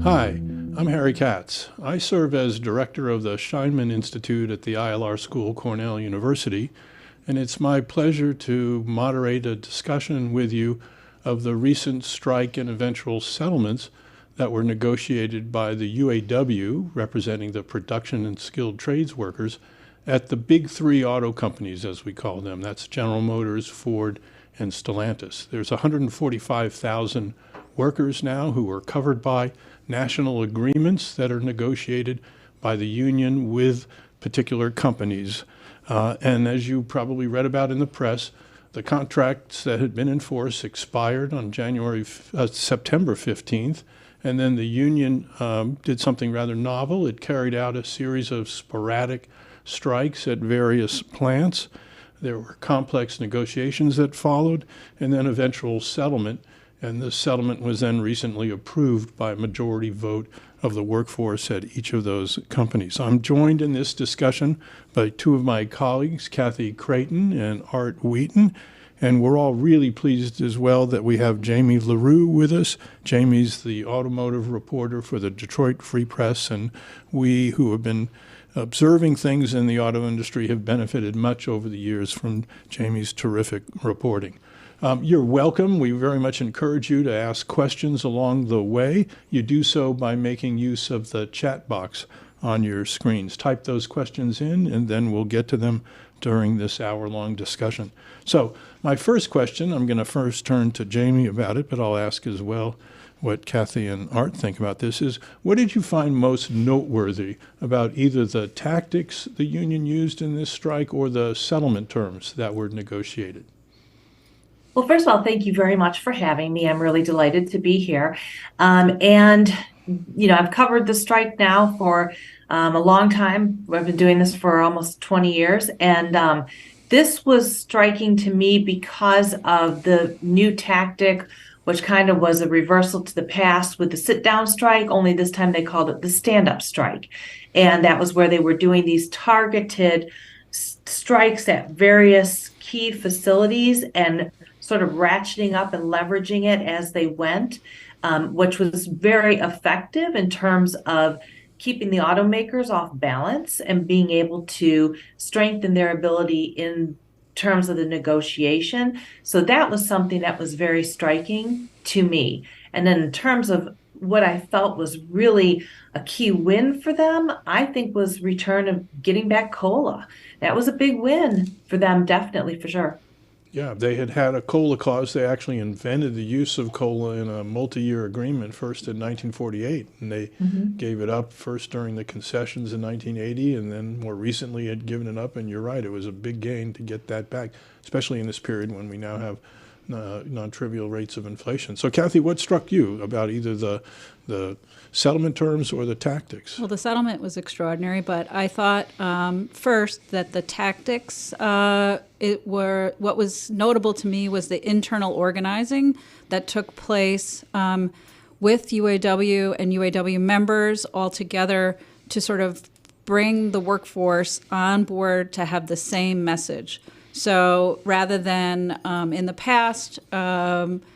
Hi, I'm Harry Katz. I serve as director of the Scheinman Institute at the ILR School, Cornell University, and it's my pleasure to moderate a discussion with you of the recent strike and eventual settlements that were negotiated by the UAW, representing the production and skilled trades workers, at the big three auto companies, as we call them. That's General Motors, Ford, and Stellantis. There's 145,000 workers now who are covered by national agreements that are negotiated by the union with particular companies. And as you probably read about in the press, the contracts that had been in force expired on September 15th, and then the union did something rather novel. It carried out a series of sporadic strikes at various plants. There were complex negotiations that followed, and then eventual settlement. And this settlement was then recently approved by a majority vote of the workforce at each of those companies. I'm joined in this discussion by two of my colleagues, Kathy Creighton and Art Wheaton, and we're all really pleased as well that we have Jamie LaRue with us. Jamie's the automotive reporter for the Detroit Free Press, and we who have been observing things in the auto industry have benefited much over the years from Jamie's terrific reporting. You're welcome. We very much encourage you to ask questions along the way. You do so by making use of the chat box on your screens. Type those questions in, and then we'll get to them during this hour-long discussion. So my first question, I'm going to first turn to Jamie about it, but I'll ask as well what Kathy and Art think about this, is what did you find most noteworthy about either the tactics the union used in this strike or the settlement terms that were negotiated? Well, first of all, thank you very much for having me. I'm really delighted to be here. I've covered the strike now for a long time. I've been doing this for almost 20 years. And this was striking to me because of the new tactic, which kind of was a reversal to the past with the sit-down strike, only this time they called it the stand-up strike. And that was where they were doing these targeted strikes at various key facilities and sort of ratcheting up and leveraging it as they went, which was very effective in terms of keeping the automakers off balance and being able to strengthen their ability in terms of the negotiation. So that was something that was very striking to me. And then in terms of what I felt was really a key win for them, I think was return of getting back COLA. That was a big win for them, definitely, for sure. Yeah, they had a COLA clause. They actually invented the use of COLA in a multi-year agreement first in 1948, and they gave it up first during the concessions in 1980, and then more recently had given it up. And you're right, it was a big gain to get that back, especially in this period when we now have non-trivial rates of inflation. So, Kathy, what struck you about either the settlement terms or the tactics? Well, the settlement was extraordinary, but I thought first that the tactics, what was notable to me was the internal organizing that took place with UAW and UAW members all together to sort of bring the workforce on board to have the same message. So rather than in the past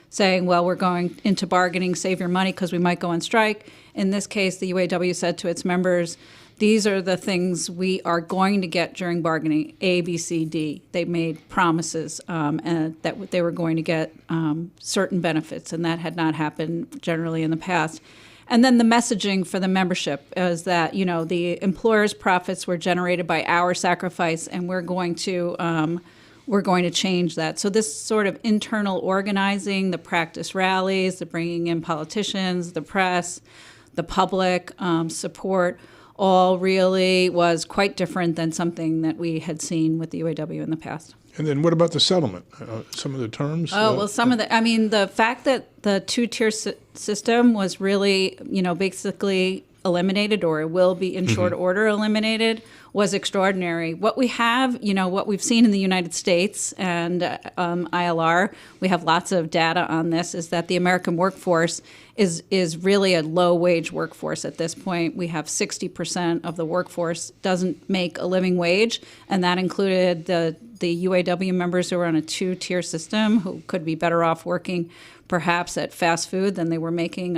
saying, well, we're going into bargaining, save your money because we might go on strike, in this case, the UAW said to its members, these are the things we are going to get during bargaining, A, B, C, D. They made promises and that they were going to get certain benefits, and that had not happened generally in the past. And then the messaging for the membership is that, the employer's profits were generated by our sacrifice, and we're going to change that. So this sort of internal organizing, the practice rallies, the bringing in politicians, the press, the public support, all really was quite different than something that we had seen with the UAW in the past. And then what about the settlement? Some of the terms? The fact that the two-tier system was really, basically eliminated, or it will be in short order eliminated, was extraordinary. What we have, what we've seen in the United States and ILR, we have lots of data on this, is that the American workforce is really a low-wage workforce at this point. We have 60% of the workforce doesn't make a living wage, and that included the UAW members who are on a two-tier system who could be better off working perhaps at fast food than they were making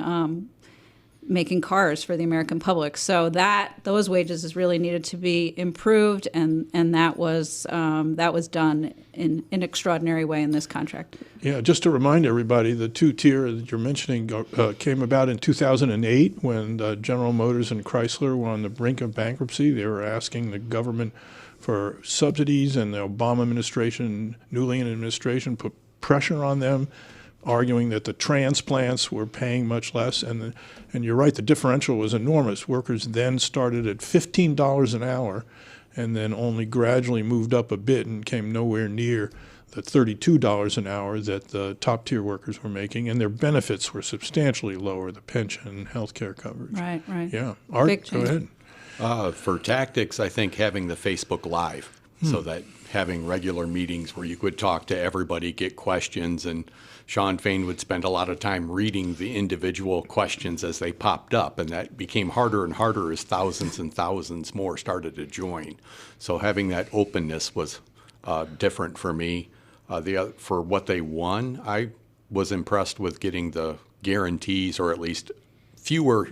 making cars for the American public. So those wages is really needed to be improved, and that was done in an extraordinary way in this contract. Yeah, just to remind everybody, the two-tier that you're mentioning came about in 2008 when General Motors and Chrysler were on the brink of bankruptcy. They were asking the government for subsidies, and the Obama administration, Newland administration, put pressure on them, arguing that the transplants were paying much less. And you're right, the differential was enormous. Workers then started at $15 an hour and then only gradually moved up a bit and came nowhere near the $32 an hour that the top-tier workers were making, and their benefits were substantially lower, the pension and health care coverage. Right. Yeah. Art, go ahead. For tactics, I think having the Facebook Live, so that having regular meetings where you could talk to everybody, get questions, and Sean Fain would spend a lot of time reading the individual questions as they popped up, and that became harder and harder as thousands and thousands more started to join. So having that openness was different for me. For what they won, I was impressed with getting the guarantees, or at least fewer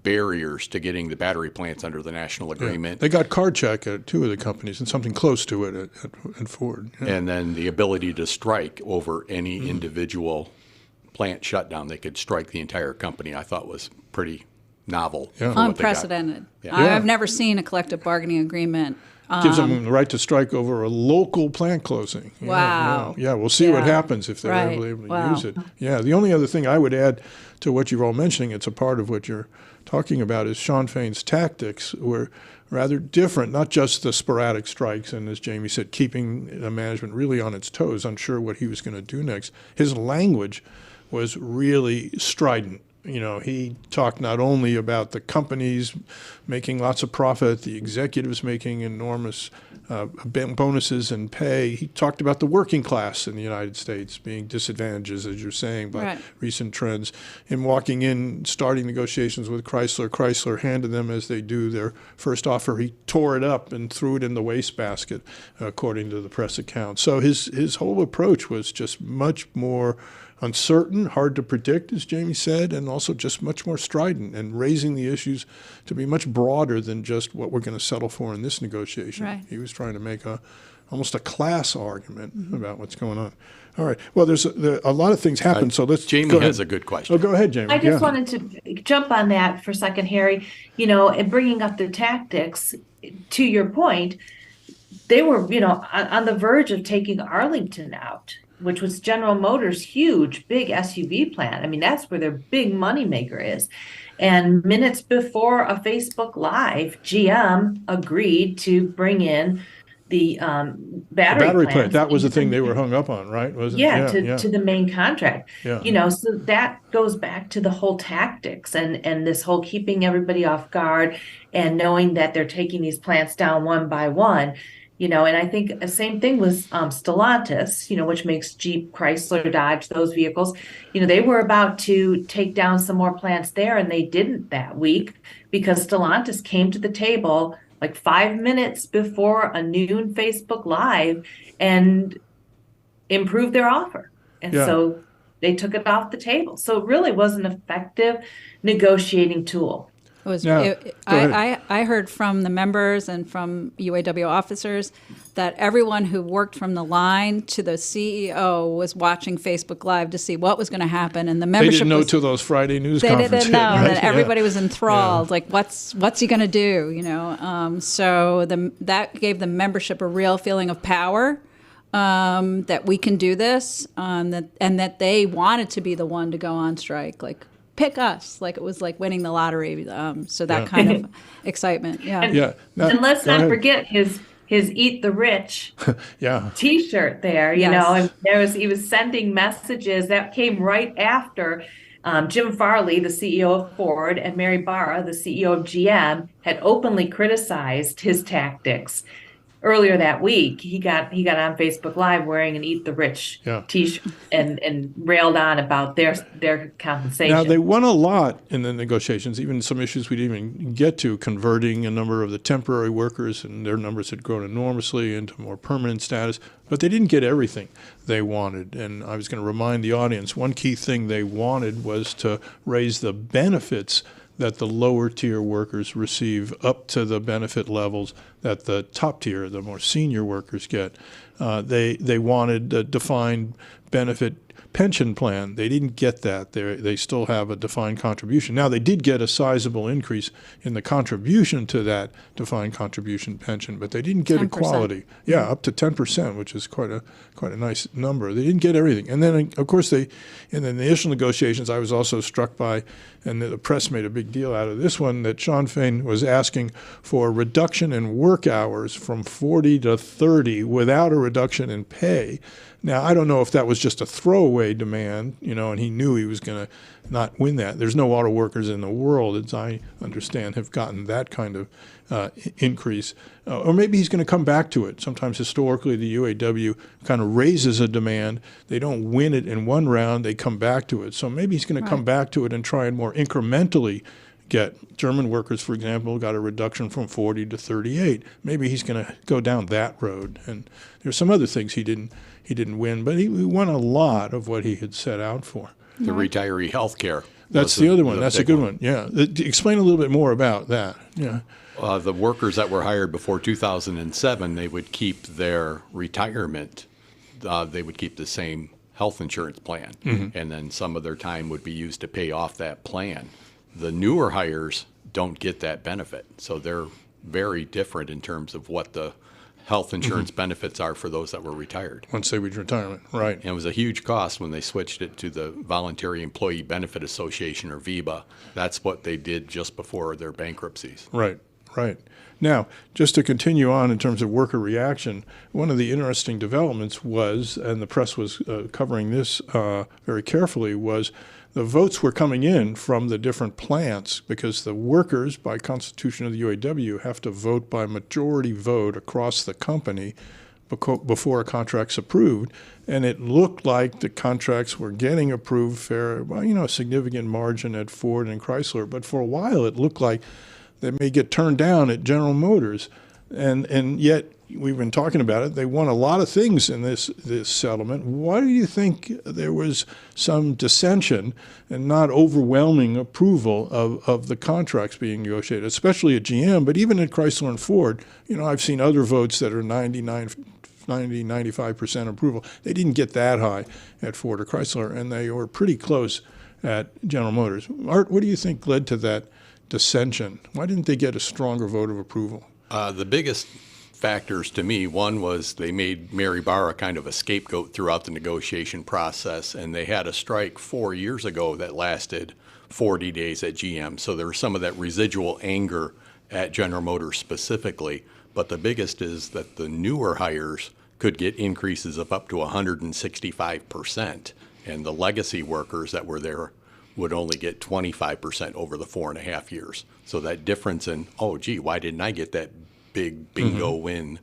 barriers to getting the battery plants under the national agreement. Yeah. They got card check at two of the companies and something close to it at Ford. Yeah. And then the ability to strike over any individual plant shutdown. They could strike the entire company, I thought was pretty novel. Yeah. Unprecedented. Yeah. I've never seen a collective bargaining agreement. Gives them the right to strike over a local plant closing. Wow. Yeah, we'll see what happens if they're Right. able to Wow. use it. Yeah, the only other thing I would add to what you're all mentioning, it's a part of what you're talking about, is Sean Fain's tactics were rather different, not just the sporadic strikes and, as Jamie said, keeping the management really on its toes, unsure what he was going to do next. His language was really strident. You know, he talked not only about the companies making lots of profit, the executives making enormous bonuses and pay. He talked about the working class in the United States being disadvantaged, as you're saying, by recent trends. Him walking in, starting negotiations with Chrysler handed them, as they do, their first offer. He tore it up and threw it in the wastebasket, according to the press account. So his whole approach was just much more uncertain, hard to predict, as Jamie said, and also just much more strident and raising the issues to be much broader than just what we're going to settle for in this negotiation. Right. He was trying to make almost a class argument about what's going on. All right. Well, there's a lot of things happen, so let's Jamie go ahead. has a good question. Oh, go ahead, Jamie. I just wanted to jump on that for a second, Harry. You know, and bringing up the tactics, to your point, they were, on the verge of taking Arlington out, which was General Motors' huge, big SUV plant. I mean, that's where their big moneymaker is. And minutes before a Facebook Live, GM agreed to bring in the battery plant. That was the thing they were hung up on, right? Wasn't it? To the main contract. Yeah. So that goes back to the whole tactics and this whole keeping everybody off guard and knowing that they're taking these plants down one by one. And I think the same thing was Stellantis, which makes Jeep, Chrysler, Dodge, those vehicles. They were about to take down some more plants there, and they didn't that week because Stellantis came to the table like 5 minutes before a noon Facebook Live and improved their offer. And so they took it off the table. So it really was an effective negotiating tool. I heard from the members and from UAW officers that everyone who worked from the line to the CEO was watching Facebook Live to see what was going to happen, and the membership. They didn't know till those Friday news conferences. They didn't know, right? and everybody was enthralled. Like, what's he going to do? So that gave the membership a real feeling of power. That we can do this, and that they wanted to be the one to go on strike. Like, pick us, like it was like winning the lottery. So that kind of excitement. And let's not forget his "Eat the Rich" T-shirt there. And he was sending messages that came right after Jim Farley, the CEO of Ford, and Mary Barra, the CEO of GM, had openly criticized his tactics. Earlier that week, he got on Facebook Live wearing an "Eat the Rich" T-shirt and railed on about their compensation. Now, they won a lot in the negotiations, even some issues we didn't even get to, converting a number of the temporary workers, and their numbers had grown enormously into more permanent status. But they didn't get everything they wanted. And I was going to remind the audience, one key thing they wanted was to raise the benefits that the lower tier workers receive up to the benefit levels that the top tier, the more senior workers get. They wanted a defined benefit pension plan. They didn't get that. They still have a defined contribution. Now, they did get a sizable increase in the contribution to that defined contribution pension, but they didn't get 10%. equality. Yeah, up to 10%, which is quite a nice number. They didn't get everything. And then, of course, in the initial negotiations, I was also struck by, and the press made a big deal out of this one, that Shawn Fain was asking for a reduction in work hours from 40 to 30 without a reduction in pay. Now, I don't know if that was just a throwaway demand, and he knew he was going to not win that. There's no auto workers in the world, as I understand, have gotten that kind of increase. Or maybe he's going to come back to it. Sometimes historically the UAW kind of raises a demand. They don't win it in one round. They come back to it. So maybe he's going to come back to it and try and more incrementally get. German workers, for example, got a reduction from 40 to 38. Maybe he's going to go down that road. And there's some other things he didn't win, but he won a lot of what he had set out for. The retiree health care. That's the other one. That's a good one. Yeah. Explain a little bit more about that. Yeah. The workers that were hired before 2007, they would keep their retirement. They would keep the same health insurance plan, and then some of their time would be used to pay off that plan. The newer hires don't get that benefit, so they're very different in terms of what the health insurance benefits are for those that were retired. Once they reach retirement, right. And it was a huge cost when they switched it to the Voluntary Employee Benefit Association, or VEBA. That's what they did just before their bankruptcies. Right. Now, just to continue on in terms of worker reaction, one of the interesting developments was, and the press was covering this very carefully, was the votes were coming in from the different plants, because the workers, by constitution of the UAW, have to vote by majority vote across the company before a contract's approved. And it looked like the contracts were getting approved a significant margin at Ford and Chrysler. But for a while, it looked like they may get turned down at General Motors. And yet, we've been talking about it, they won a lot of things in this settlement. Why do you think there was some dissension and not overwhelming approval of the contracts being negotiated, especially at GM, but even at Chrysler and Ford? I've seen other votes that are 95% approval. They didn't get that high at Ford or Chrysler, and they were pretty close at General Motors. Art, what do you think led to that dissension? Why didn't they get a stronger vote of approval? The biggest factors to me, one was they made Mary Barra kind of a scapegoat throughout the negotiation process, and they had a strike 4 years ago that lasted 40 days at GM. So there was some of that residual anger at General Motors specifically. But the biggest is that the newer hires could get increases of up to 165%, and the legacy workers that were there would only get 25% over the 4.5 years. So that difference in, why didn't I get that big bingo win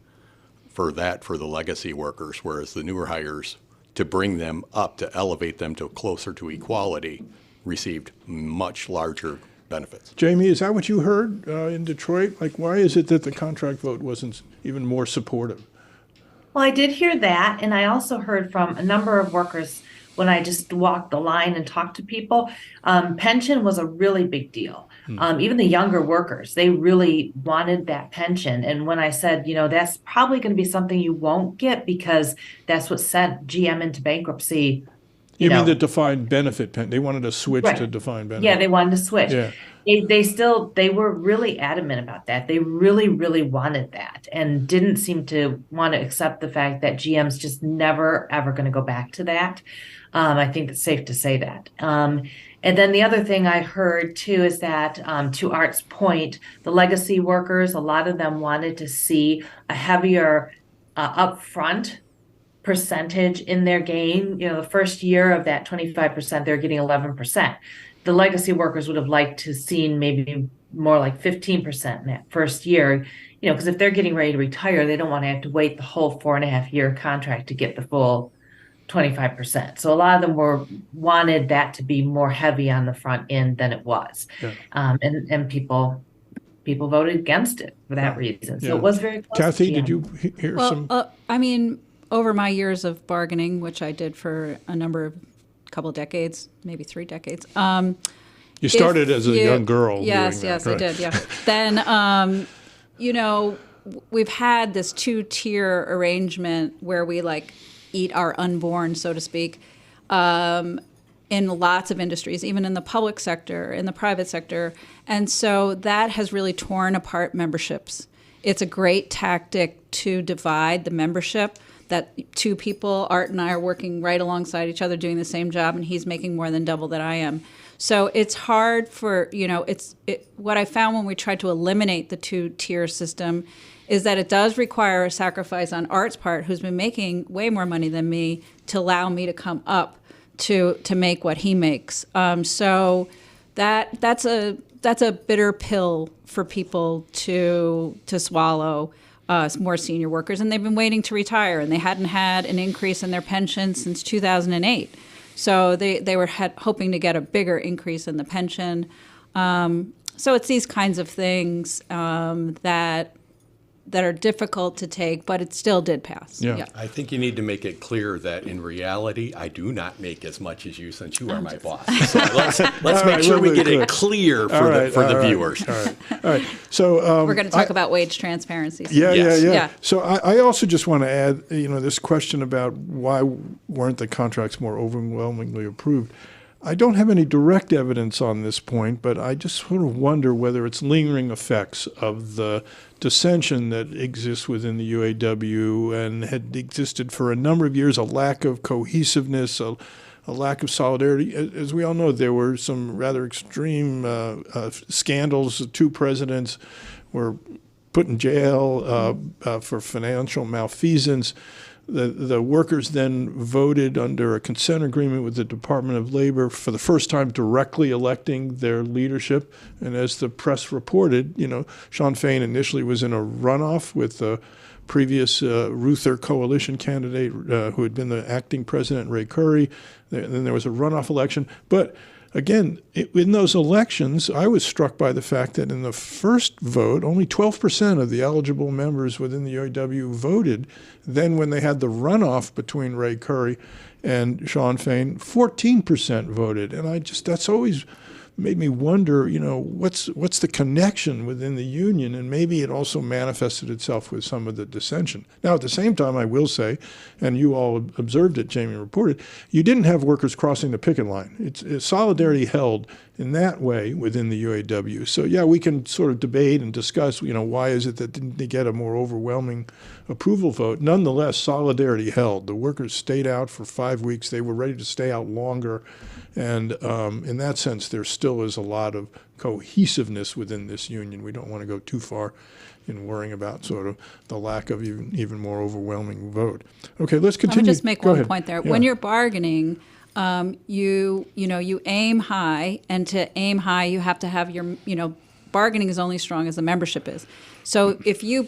for the legacy workers, whereas the newer hires, to bring them up, to elevate them to closer to equality, received much larger benefits. Jamie, is that what you heard in Detroit? Like, why is it that the contract vote wasn't even more supportive? Well, I did hear that, and I also heard from a number of workers when I just walked the line and talked to people. Pension was a really big deal. Even the younger workers, they really wanted that pension. And when I said, that's probably going to be something you won't get because that's what sent GM into bankruptcy. You mean the defined benefit pension? They wanted to switch to defined benefit. Yeah, they wanted to switch. Yeah. They were really adamant about that. They really, really wanted that and didn't seem to want to accept the fact that GM's just never, ever going to go back to that. I think it's safe to say that. And then the other thing I heard too is that, to Art's point, the legacy workers, a lot of them wanted to see a heavier upfront percentage in their gain. The first year of that 25%, they're getting 11%. The legacy workers would have liked to seen maybe more like 15% in that first year, because if they're getting ready to retire, they don't want to have to wait the whole 4.5-year contract to get the full 25%. So a lot of them wanted that to be more heavy on the front end than it was. Yeah. And people voted against it for that reason. So it was very close. Kathy, did you hear some? Over my years of bargaining, which I did for couple decades, maybe 3 decades, You started as a young girl. Yes, doing that, yes, right? I did. Yeah. Then, we've had this 2-tier arrangement where we like eat our unborn, so to speak, in lots of industries, even in the public sector, in the private sector. And so that has really torn apart memberships. It's a great tactic to divide the membership, that two people, Art and I, are working right alongside each other doing the same job, and he's making more than double that I am. So it's hard for, what I found when we tried to eliminate the 2-tier system is that it does require a sacrifice on Art's part, who's been making way more money than me, to allow me to come up to make what he makes. So that's a bitter pill for people to swallow, more senior workers, and they've been waiting to retire, and they hadn't had an increase in their pension since 2008. So they were hoping to get a bigger increase in the pension. So it's these kinds of things that are difficult to take, but it still did pass. Yeah. I think you need to make it clear that in reality, I do not make as much as you since you are my boss. So let's make sure we get it clear for the viewers. All right. So we're going to talk about wage transparency. Yeah. So I also just want to add, this question about why weren't the contracts more overwhelmingly approved. I don't have any direct evidence on this point, but I just sort of wonder whether it's lingering effects of the dissension that exists within the UAW and had existed for a number of years, a lack of cohesiveness, a lack of solidarity. As we all know, there were some rather extreme scandals. 2 presidents were put in jail for financial malfeasance. The workers then voted under a consent agreement with the Department of Labor for the first time directly electing their leadership. And as the press reported, Shawn Fain initially was in a runoff with the previous Ruther coalition candidate who had been the acting president, Ray Curry. Then there was a runoff election. But again, in those elections, I was struck by the fact that in the first vote, only 12% of the eligible members within the UAW voted. Then when they had the runoff between Ray Curry and Shawn Fain, 14% voted. And that's always made me wonder, what's the connection within the union? And maybe it also manifested itself with some of the dissension. Now, at the same time, I will say, and you all observed it, Jamie reported, you didn't have workers crossing the picket line. It's solidarity held in that way within the UAW. So, yeah, we can sort of debate and discuss, why is it that didn't they get a more overwhelming approval vote? Nonetheless, solidarity held. The workers stayed out for 5 weeks. They were ready to stay out longer. And in that sense, there still is a lot of cohesiveness within this union. We don't want to go too far in worrying about sort of the lack of even more overwhelming vote. Okay, let's continue. Let me just make Go one ahead. point there. Yeah. When you're bargaining, you aim high, and to aim high, you have to have your, bargaining is only strong as the membership is. So if you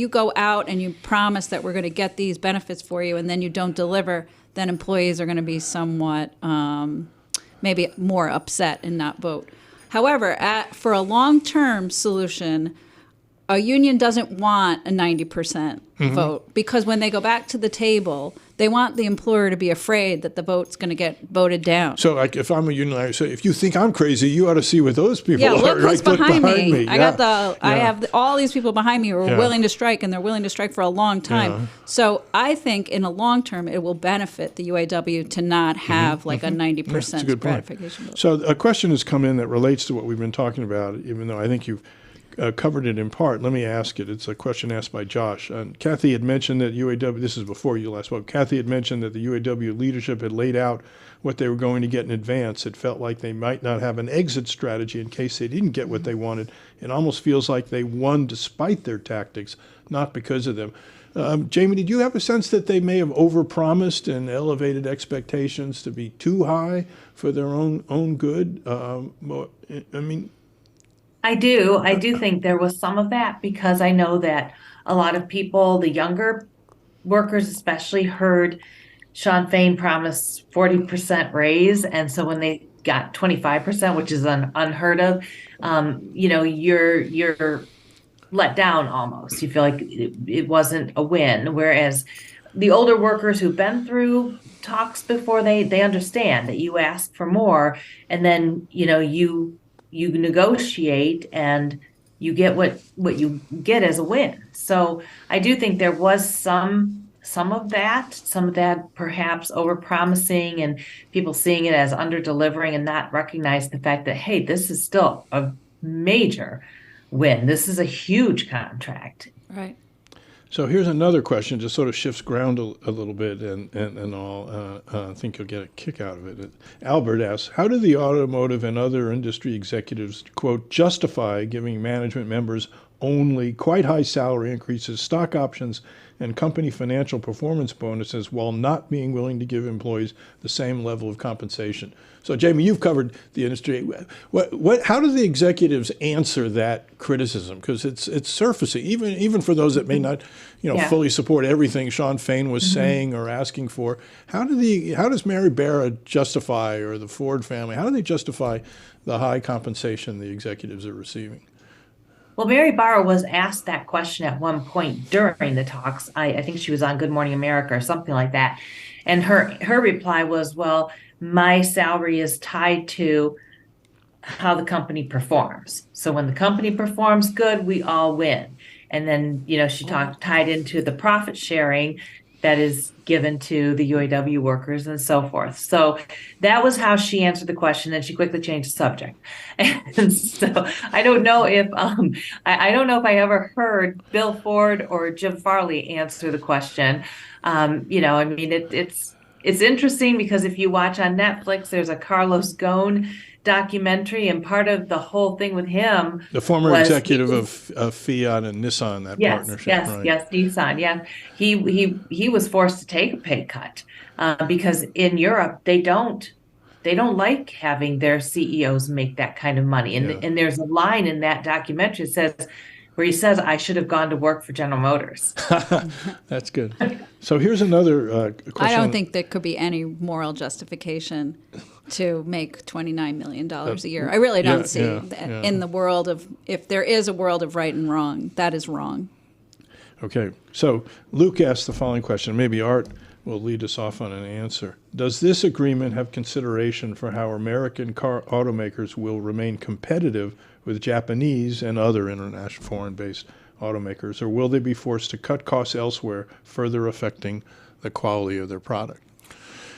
go out and you promise that we're going to get these benefits for you, and then you don't deliver, then employees are going to be somewhat maybe more upset and not vote. However, for a long-term solution, a union doesn't want a 90% vote, because when they go back to the table, they want the employer to be afraid that the vote's going to get voted down. So, like, if I'm a union, I say, if you think I'm crazy, you ought to see what those people are. Look who's behind me. Yeah. I have all these people behind me who are willing to strike, and they're willing to strike for a long time. Yeah. So I think in the long term, it will benefit the UAW to not have like a 90% That's a good point. gratification vote. So a question has come in that relates to what we've been talking about, even though I think you've covered it in part. Let me ask it. It's a question asked by Josh. And Kathy had mentioned that UAW, this is before you last spoke, Kathy had mentioned that the UAW leadership had laid out what they were going to get in advance. It felt like they might not have an exit strategy in case they didn't get what they wanted. It almost feels like they won despite their tactics, not because of them. Jamie, did you have a sense that they may have overpromised and elevated expectations to be too high for their own good? I do think there was some of that, because I know that a lot of people, the younger workers especially, heard Shawn Fain promise 40% raise. And so when they got 25%, which is unheard of, you're let down almost. You feel like it wasn't a win. Whereas the older workers who've been through talks before, they understand that you ask for more, and then you negotiate and you get what you get as a win. So I do think there was some of that perhaps over promising and people seeing it as under delivering and not recognize the fact that, hey, this is still a major win. This is a huge contract. Right. So here's another question, just sort of shifts ground a little bit, and all. I think you'll get a kick out of it. Albert asks, how do the automotive and other industry executives, quote, justify giving management members only quite high salary increases, stock options, and company financial performance bonuses while not being willing to give employees the same level of compensation? So, Jamie, you've covered the industry. How do the executives answer that criticism? Because it's surfacing, even for those that may not, fully support everything Sean Fain was saying or asking for. How does Mary Barra justify, or the Ford family, how do they justify the high compensation the executives are receiving? Well, Mary Barra was asked that question at one point during the talks. I think she was on Good Morning America or something like that. And her reply was, well, my salary is tied to how the company performs. So when the company performs good, we all win. And then, she tied into the profit sharing that is given to the UAW workers and so forth. So that was how she answered the question, and she quickly changed the subject. And so I don't know if I ever heard Bill Ford or Jim Farley answer the question. It's interesting because if you watch on Netflix, there's a Carlos Ghosn documentary, and part of the whole thing with him, the former executive of Fiat and Nissan, that partnership. Yes, Nissan. Yeah, he was forced to take a pay cut because in Europe they don't like having their CEOs make that kind of money. And there's a line in that documentary where he says, "I should have gone to work for General Motors." That's good. So here's another question. I don't think there could be any moral justification to make $29 million a year. I really don't see that in the world of, if there is a world of right and wrong, that is wrong. Okay, so Luke asked the following question. Maybe Art will lead us off on an answer. Does this agreement have consideration for how American car automakers will remain competitive with Japanese and other international foreign-based automakers, or will they be forced to cut costs elsewhere, further affecting the quality of their product?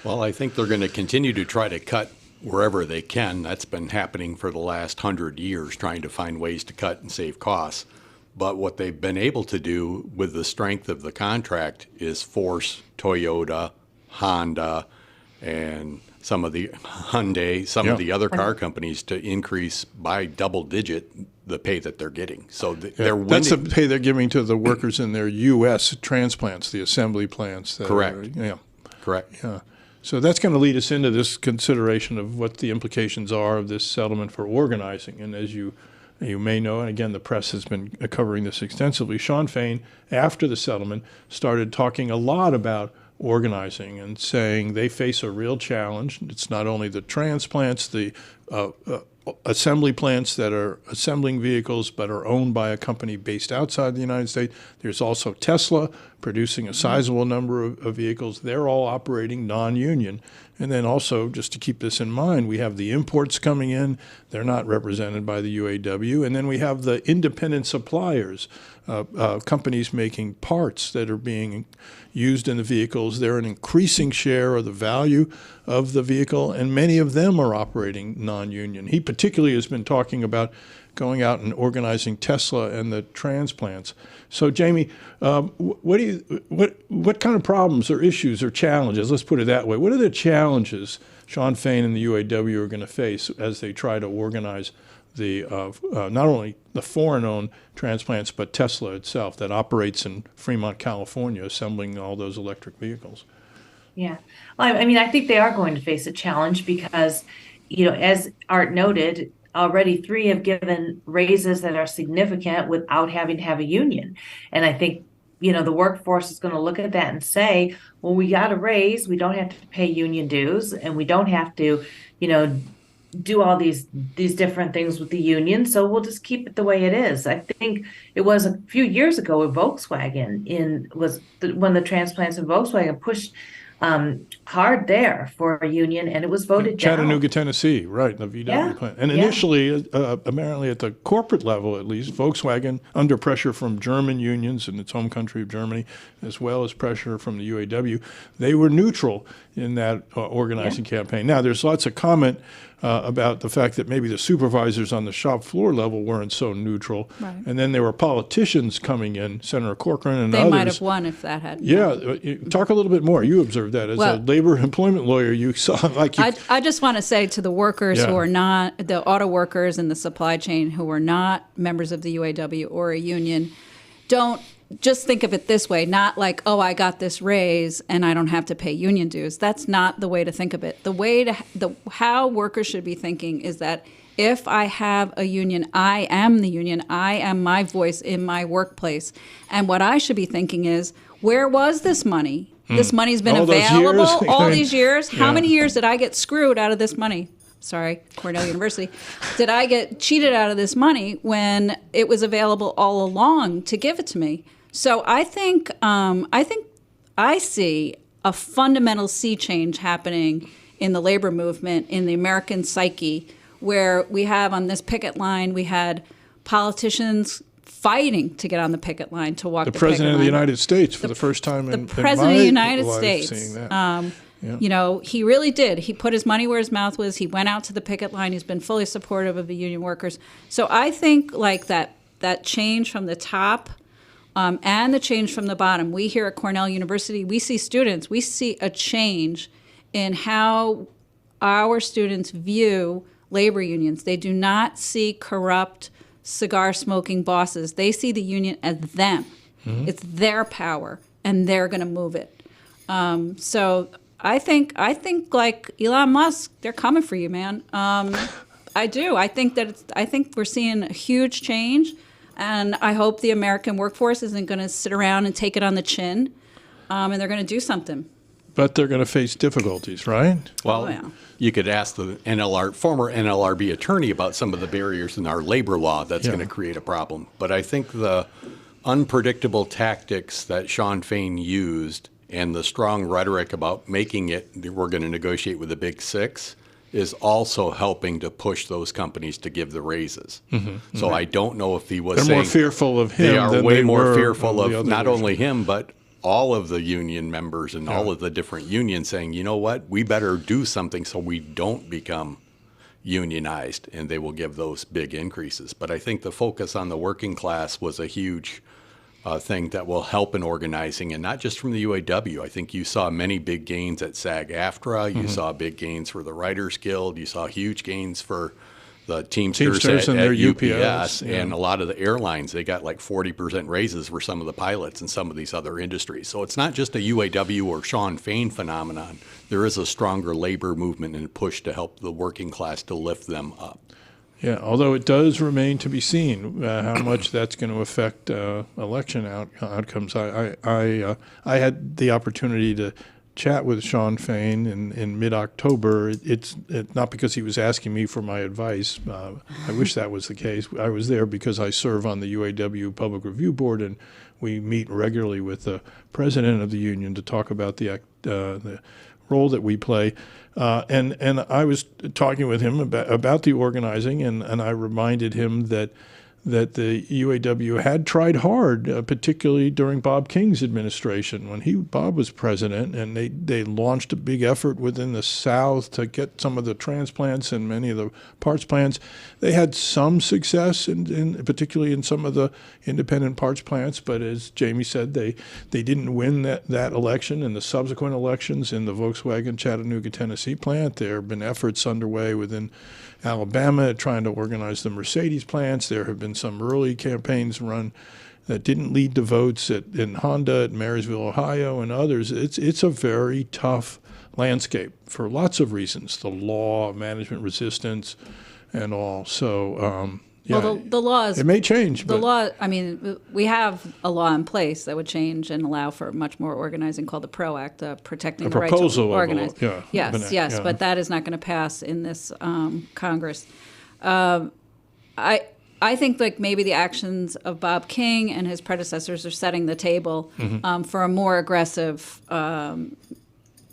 Well, I think they're going to continue to try to cut wherever they can. That's been happening for the last 100 years, trying to find ways to cut and save costs. But what they've been able to do with the strength of the contract is force Toyota, Honda, and some of the Hyundai, of the other car companies to increase by double digit the pay that they're getting. So they're winning. That's the pay they're giving to the workers in their U.S. transplants, the assembly plants. Correct. Correct. Yeah. So that's going to lead us into this consideration of what the implications are of this settlement for organizing. And as you may know, and again, the press has been covering this extensively, Sean Fain, after the settlement, started talking a lot about organizing and saying they face a real challenge. It's not only the transplants, the assembly plants that are assembling vehicles but are owned by a company based outside the United States. There's also Tesla producing a sizable number of vehicles. They're all operating non-union. And then also, just to keep this in mind, we have the imports coming in. They're not represented by the UAW. And then we have the independent suppliers, companies making parts that are being used in the vehicles. They're an increasing share of the value of the vehicle, and many of them are operating non-union. He particularly has been talking about going out and organizing Tesla and the transplants. So, Jamie, what kind of problems or issues or challenges, let's put it that way, what are the challenges Sean Fain and the UAW are going to face as they try to organize the not only the foreign-owned transplants, but Tesla itself that operates in Fremont, California, assembling all those electric vehicles? Yeah. Well, I think they are going to face a challenge because, as Art noted, already 3 have given raises that are significant without having to have a union. And I think, the workforce is going to look at that and say, well, we got a raise. We don't have to pay union dues, and we don't have to, do all these different things with the union, so we'll just keep it the way it is. I think it was a few years ago with Volkswagen when the transplants in Volkswagen pushed hard there for a union, and it was voted Chattanooga, down. Tennessee, right, the VW Yeah, plant. And yeah. initially, apparently at the corporate level at least, Volkswagen, under pressure from German unions in its home country of Germany, as well as pressure from the UAW, they were neutral in that organizing campaign. Now, there's lots of comment about the fact that maybe the supervisors on the shop floor level weren't so neutral. Right. And then there were politicians coming in, Senator Corcoran and They others. might have won if that had. Talk a little bit more. You observed that as a labor employment lawyer. You saw I just want to say to the workers Yeah. who are not, the auto workers in the supply chain who are not members of the UAW or a union, don't just think of it this way, not like, oh, I got this raise and I don't have to pay union dues. That's not the way to think of it. How workers should be thinking is that if I have a union, I am the union. I am my voice in my workplace. And what I should be thinking is, where was this money? This money's been All those available years? all these years. How Yeah. many years did I get screwed out of this money? Sorry, Cornell University. Did I get cheated out of this money when it was available all along to give it to me? So I think I see a fundamental sea change happening in the labor movement, in the American psyche, where we have on this picket line, we had politicians fighting to get on the picket line to walk the the President picket of the line. United States for the first time in President of my the United life States. seeing that. You know, he really did. He put his money where his mouth was. He went out to the picket line. He's been fully supportive of the union workers. So I think like that change from the top and the change from the bottom. We here at Cornell University, we see students. We see a change in how our students view labor unions. They do not see corrupt, cigar-smoking bosses. They see the union as them. Mm-hmm. It's their power, and they're going to move it. So I think like Elon Musk, they're coming for you, man. I do. I think we're seeing a huge change, and I hope the American workforce isn't going to sit around and take it on the chin, and they're going to do something. But they're going to face difficulties, right? Well, you could ask the former NLRB attorney about some of the barriers in our labor law that's going to create a problem. But I think the unpredictable tactics that Shawn Fain used and the strong rhetoric about making it we're going to negotiate with the Big Six is also helping to push those companies to give the raises. Mm-hmm. So I don't know if he was saying more fearful of him. They are than way they more were fearful of not leaders. only him, but all of the union members and all of the different unions saying, you know what, we better do something so we don't become unionized, and they will give those big increases. But I think the focus on the working class was a huge thing that will help in organizing, and not just from the UAW. I think you saw many big gains at SAG-AFTRA. You saw big gains for the Writers Guild. You saw huge gains for the Teamsters and at their UPS, UPS, and a lot of the airlines. They got like 40% raises for some of the pilots in some of these other industries. So it's not just a UAW or Shawn Fain phenomenon. There is a stronger labor movement and push to help the working class to lift them up. Yeah, although it does remain to be seen how much that's going to affect election outcomes. I had the opportunity to chat with Shawn Fain in mid-October. It's not because he was asking me for my advice. I wish that was the case. I was there because I serve on the UAW Public Review Board, and we meet regularly with the president of the union to talk about the role that we play. And I was talking with him about the organizing, and I reminded him that the UAW had tried hard, particularly during Bob King's administration when Bob was president, and they launched a big effort within the South to get some of the transplants and many of the parts plants. They had some success, particularly in some of the independent parts plants, but as Jamie said, they didn't win that election and the subsequent elections in the Volkswagen Chattanooga, Tennessee plant. There have been efforts underway within Alabama trying to organize the Mercedes plants. There have been some early campaigns run that didn't lead to votes in Honda, at Marysville, Ohio, and others. It's a very tough landscape for lots of reasons, the law, management resistance, and all. So Yeah. Well, the laws. It may change, The but law, I mean, we have a law in place that would change and allow for much more organizing called the PRO Act, protecting a the right to proposal of a law, organize. yeah, of an Yes, act, yes, yeah. but that is not going to pass in this Congress. I think like maybe the actions of Bob King and his predecessors are setting the table for a more aggressive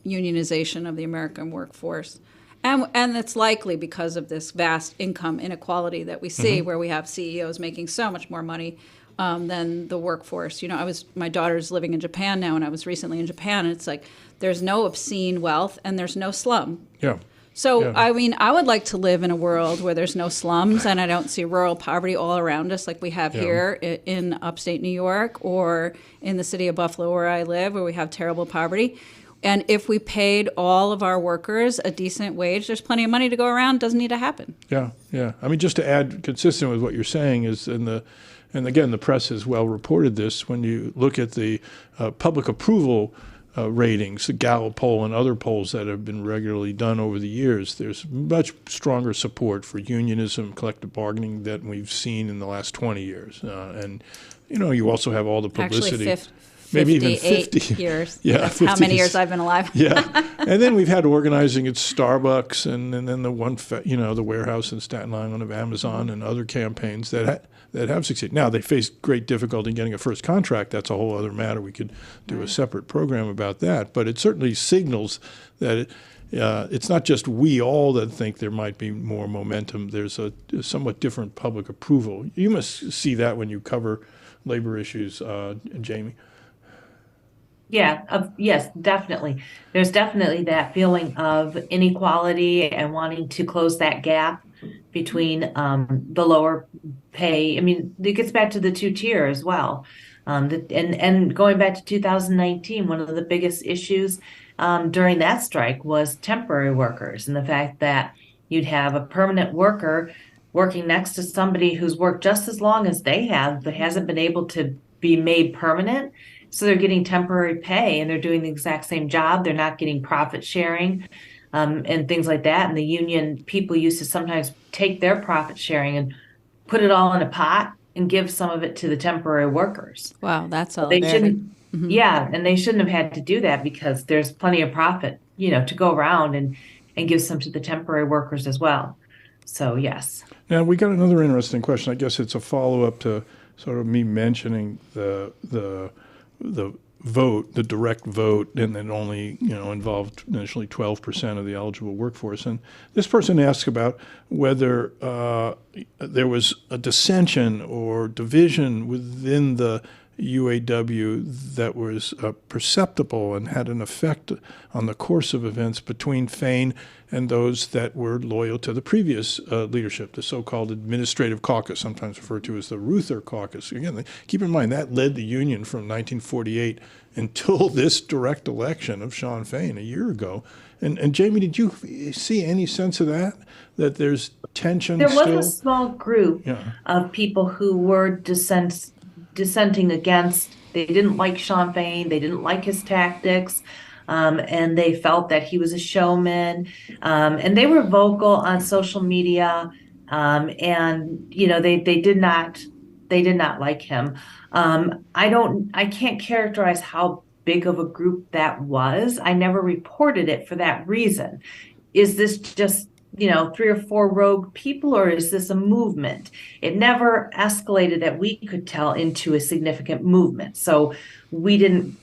unionization of the American workforce. And it's likely because of this vast income inequality that we see, where we have CEOs making so much more money than the workforce. You know, my daughter's living in Japan now, and I was recently in Japan, and it's like there's no obscene wealth and there's no slum. yeah. So, Yeah. I mean, I would like to live in a world where there's no slums and I don't see rural poverty all around us like we have here in upstate New York or in the city of Buffalo where I live, where we have terrible poverty. And if we paid all of our workers a decent wage, there's plenty of money to go around. Doesn't need to happen. Yeah, yeah. I mean, just to add, consistent with what you're saying is, and again, the press has well reported this, when you look at the public approval ratings, the Gallup poll and other polls that have been regularly done over the years, there's much stronger support for unionism, collective bargaining than we've seen in the last 20 years. And, you know, you also have all the publicity. Actually, maybe even 58 50 years. Yeah, That's 50 how many years I've been alive. Yeah, and then we've had organizing at Starbucks, and then the the warehouse in Staten Island of Amazon, and other campaigns that have succeeded. Now they face great difficulty in getting a first contract. That's a whole other matter. We could do a separate program about that. But it certainly signals that it's not just we all that think there might be more momentum. There's a somewhat different public approval. You must see that when you cover labor issues, Jamie. Yeah, yes, definitely. There's definitely that feeling of inequality and wanting to close that gap between the lower pay. I mean, it gets back to the two-tier as well. And going back to 2019, one of the biggest issues during that strike was temporary workers, and the fact that you'd have a permanent worker working next to somebody who's worked just as long as they have but hasn't been able to be made permanent. So they're getting temporary pay and they're doing the exact same job. They're not getting profit sharing and things like that. And the union people used to sometimes take their profit sharing and put it all in a pot and give some of it to the temporary workers. Wow, that's all. They shouldn't. Yeah, and they shouldn't have had to do that because there's plenty of profit, to go around and give some to the temporary workers as well. So yes. Now we got another interesting question. I guess it's a follow-up to sort of me mentioning the vote, the direct vote, and then only, involved initially 12% of the eligible workforce. And this person asks about whether there was a dissension or division within the UAW that was perceptible and had an effect on the course of events between Fain and those that were loyal to the previous leadership, the so-called administrative caucus, sometimes referred to as the Reuther caucus. Again, keep in mind that led the union from 1948 until this direct election of Shawn Fain a year ago. And Jamie, did you see any sense of that there's tension there still? There was a small group of people who were dissenting against. They didn't like Shawn Fain. They didn't like his tactics. And they felt that he was a showman. And they were vocal on social media. And, they did not like him. I can't characterize how big of a group that was. I never reported it for that reason. Is this just 3 or 4 rogue people, or is this a movement? It never escalated that we could tell into a significant movement. So we didn't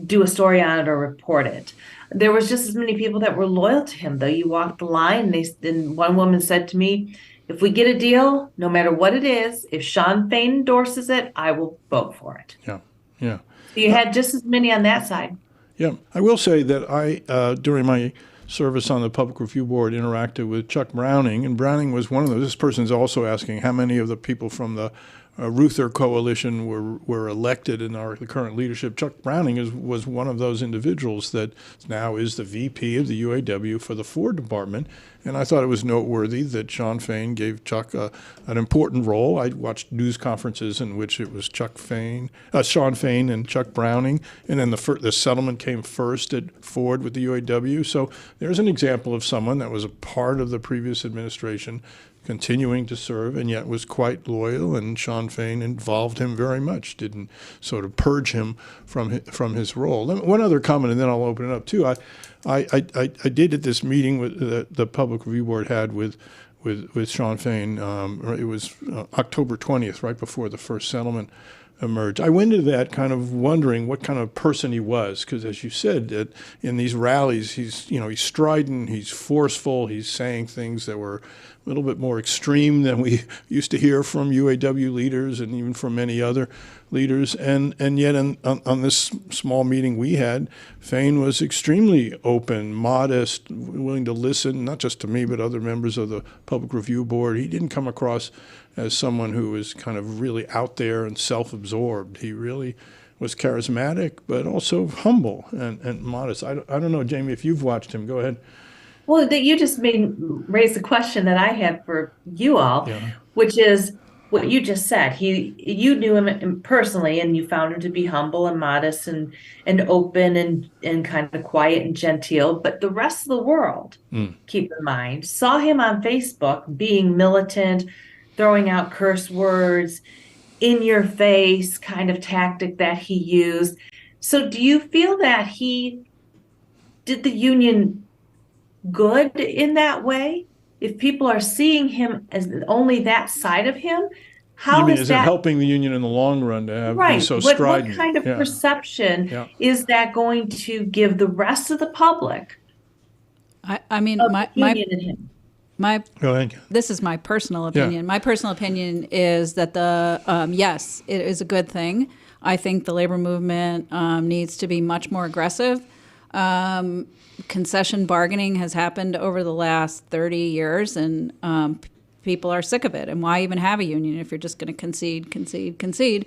do a story on it or report it. There was just as many people that were loyal to him, though. You walked the line, and one woman said to me, if we get a deal, no matter what it is, if Shawn Fain endorses it, I will vote for it. Yeah. So you had just as many on that side. Yeah. I will say that I, during my service on the Public Review Board, interacted with Chuck Browning, and Browning was one of those. This person's also asking how many of the people from the Reuther coalition were elected in the current leadership. Chuck Browning was one of those individuals that now is the VP of the UAW for the Ford department, And I thought it was noteworthy that Sean Fain gave Chuck an important role. I watched news conferences in which it was Sean Fain and Chuck Browning, and then the settlement came first at Ford with the UAW. So there's an example of someone that was a part of the previous administration continuing to serve and yet was quite loyal, and Sean Fain involved him very much, didn't sort of purge him from his role. One other comment, and then I'll open it up too. I did at this meeting with the Public Review Board had with Sean Fain. It was October 20th, right before the first settlement emerged. I went into that kind of wondering what kind of person he was, because as you said, in these rallies, he's strident, he's forceful, he's saying things that were a little bit more extreme than we used to hear from UAW leaders and even from many other leaders. And yet on this small meeting we had, Fain was extremely open, modest, willing to listen, not just to me, but other members of the Public Review Board. He didn't come across as someone who was kind of really out there and self-absorbed. He really was charismatic, but also humble and modest. I don't know, Jamie, if you've watched him. Go ahead. Well, that you just raised a question that I had for you all, which is what you just said. You knew him personally, and you found him to be humble and modest and open and kind of quiet and genteel. But the rest of the world, keep in mind, saw him on Facebook being militant, throwing out curse words, in your face kind of tactic that he used. So do you feel that he did the union good in that way? If people are seeing him as only that side of him, how is it that helping the union in the long run to have right? be so strident? What kind of perception is that going to give the rest of the public? I mean, of my union in him? Go ahead. This is my personal opinion. My personal opinion is that yes, it is a good thing. I think the labor movement needs to be much more aggressive. Concession bargaining has happened over the last 30 years, and people are sick of it. And why even have a union if you're just going to concede?